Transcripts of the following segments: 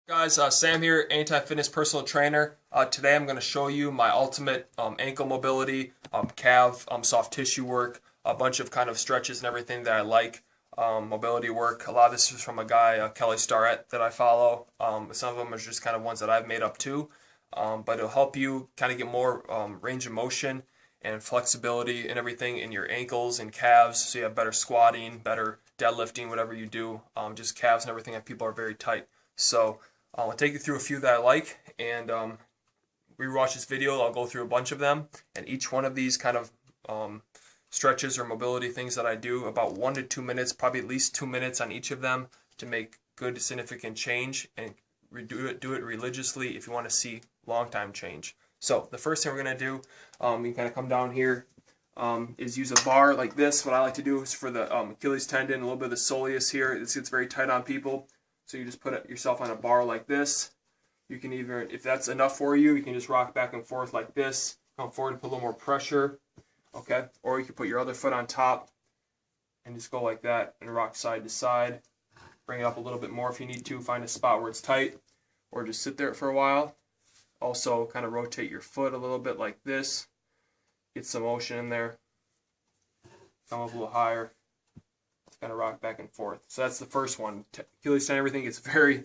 Guys, Sam here, Anytime Fitness personal trainer. Today I'm going to show you my ultimate ankle mobility, calf, soft tissue work, a bunch of kind of stretches and everything that I like, mobility work. A lot of this is from a guy, Kelly Starrett, that I follow. Some of them are just kind of ones that I've made up too, but it'll help you kind of get more range of motion and flexibility and everything in your ankles and calves, so you have better squatting, better deadlifting, whatever you do. Just calves and everything, and people are very tight. So I'll take you through a few that I like, and rewatch this video. I'll go through a bunch of them, and each one of these kind of stretches or mobility things that I do, about 1 to 2 minutes, probably at least 2 minutes on each of them to make good significant change, and do it religiously if you want to see long time change. So the first thing we're going to do, you kind of come down here, is use a bar like this. What I like to do is for the Achilles tendon, a little bit of the soleus here. This gets very tight on people. So you just put yourself on a bar like this. You can either, if that's enough for you, you can just rock back and forth like this. Come forward and put a little more pressure, okay? Or you can put your other foot on top and just go like that and rock side to side. Bring it up a little bit more if you need to. Find a spot where it's tight, or just sit there for a while. Also, kind of rotate your foot a little bit like this. Get some motion in there. Come up a little higher. Kind of rock back and forth. So that's the first one. Achilles tendon, everything gets very,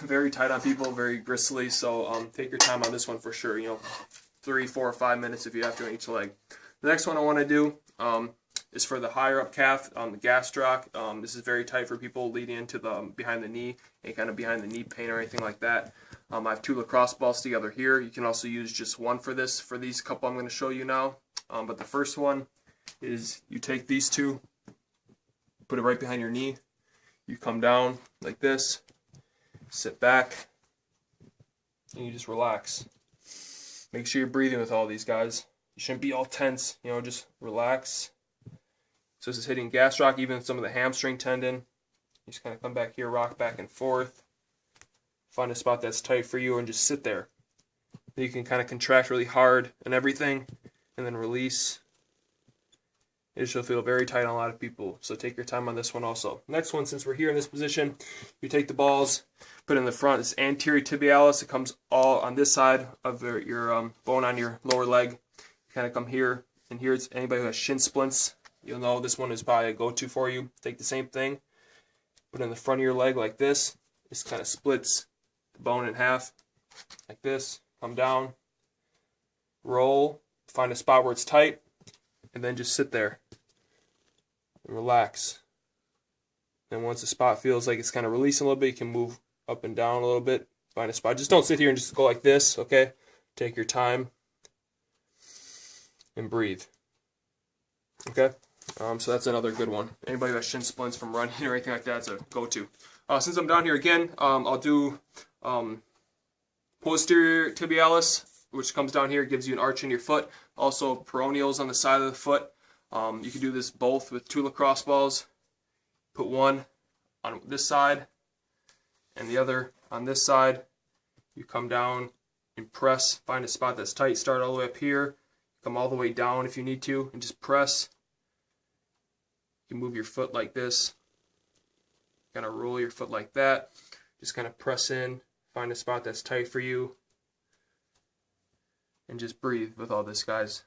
very tight on people, very gristly. So take your time on this one for sure. 3, 4, or 5 minutes if you have to on each leg. The next one I want to do is for the higher up calf, the gastroc. This is very tight for people leading into the behind the knee and kind of behind the knee pain or anything like that. I have 2 lacrosse balls together here. You can also use just one for this. For these couple I'm going to show you now. But the first one is you take these 2. Put it right behind your knee. You come down like this, sit back, and you just relax. Make sure you're breathing with all these guys. You shouldn't be all tense, just relax. So this is hitting gastroc, even some of the hamstring tendon. You just kind of come back here, rock back and forth. Find a spot that's tight for you and just sit there. Then you can kind of contract really hard and everything, and then release. It should feel very tight on a lot of people, so take your time on this one also. Next one, since we're here in this position, you take the balls, put it in the front. It's anterior tibialis. It comes all on this side of your bone on your lower leg. You kind of come here, and here's anybody who has shin splints. You'll know this one is probably a go-to for you. Take the same thing, put it in the front of your leg like this. This kind of splits the bone in half, like this. Come down, roll, find a spot where it's tight, and then just sit there and relax. And once the spot feels like it's kind of releasing a little bit, you can move up and down a little bit. Find a spot. Just don't sit here and just go like this, okay? Take your time and breathe. Okay? So that's another good one. Anybody who has shin splints from running or anything like that, it's a go-to. Since I'm down here again, I'll do posterior tibialis, which comes down here, gives you an arch in your foot. Also, ONeills on the side of the foot. You can do this both with 2 lacrosse balls. Put one on this side and the other on this side. You come down and press. Find a spot that's tight. Start all the way up here. Come all the way down if you need to, and just press. You can move your foot like this. Kind of roll your foot like that. Just kind of press in. Find a spot that's tight for you. And just breathe with all this, guys.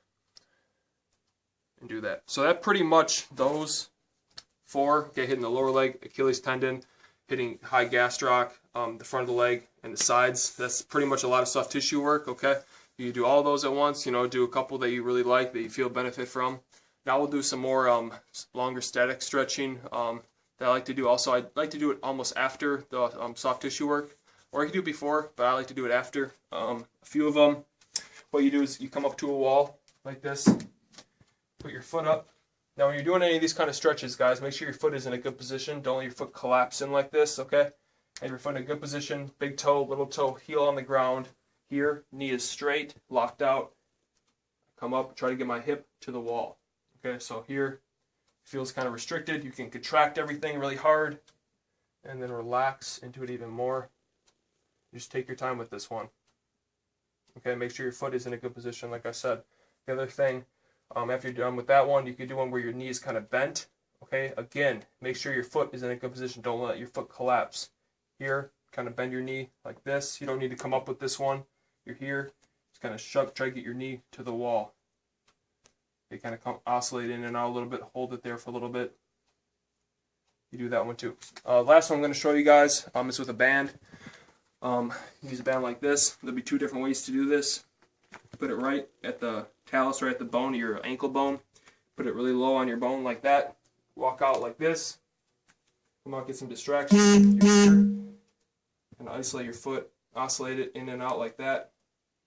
And do that. So that pretty much, those 4, okay, hitting the lower leg, Achilles tendon, hitting high gastroc, the front of the leg, and the sides. That's pretty much a lot of soft tissue work, okay? You do all those at once, do a couple that you really like, that you feel benefit from. Now we'll do some more longer static stretching that I like to do. Also, I like to do it almost after the soft tissue work, or I can do it before, but I like to do it after. A few of them, what you do is you come up to a wall like this, put your foot up. Now when you're doing any of these kind of stretches, guys, make sure your foot is in a good position. Don't let your foot collapse in like this, okay? Have your foot in a good position, big toe, little toe, heel on the ground. Here, knee is straight, locked out. Come up, try to get my hip to the wall. Okay, so here, feels kind of restricted. You can contract everything really hard and then relax into it even more. Just take your time with this one. Okay, make sure your foot is in a good position, like I said. The other thing, after you're done with that one, you can do one where your knee is kind of bent. Okay, again, make sure your foot is in a good position. Don't let your foot collapse. Here, kind of bend your knee like this. You don't need to come up with this one. You're here. Just kind of shove, try to get your knee to the wall. You kind of oscillate in and out a little bit. Hold it there for a little bit. You do that one too. Last one I'm going to show you guys is with a band. Use a band like this. There'll be two different ways to do this. Put it right at the talus, right at the bone of your ankle bone. Put it really low on your bone like that. Walk out like this. Come out, get some distraction. And isolate your foot. Oscillate it in and out like that.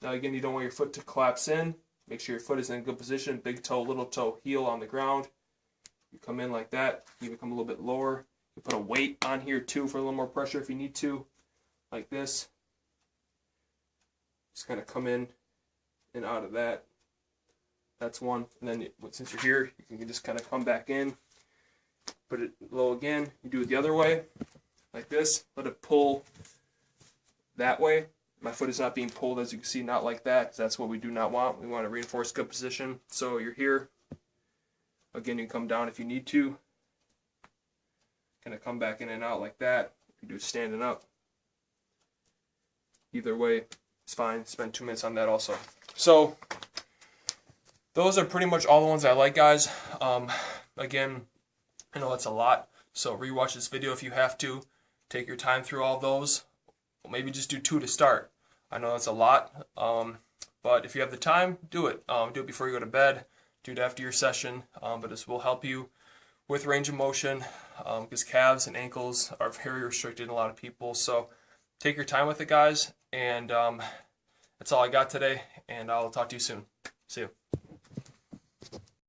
Now again, you don't want your foot to collapse in. Make sure your foot is in a good position. Big toe, little toe, heel on the ground. You come in like that. You become a little bit lower. You put a weight on here too for a little more pressure if you need to. Like this. Just kind of come in and out of that. That's one. And then since you're here, you can just kind of come back in. Put it low again. You do it the other way. Like this. Let it pull that way. My foot is not being pulled, as you can see, not like that. That's what we do not want. We want to reinforce good position. So you're here. Again, you can come down if you need to. Kind of come back in and out like that. You do standing up. Either way, it's fine. Spend 2 minutes on that also. So those are pretty much all the ones I like, guys. Again, I know that's a lot. So rewatch this video if you have to. Take your time through all those. Maybe just do 2 to start. I know that's a lot, but if you have the time, do it. Do it before you go to bed. Do it after your session, but this will help you with range of motion because calves and ankles are very restricted in a lot of people. So take your time with it, guys, and that's all I got today, and I'll talk to you soon. See you.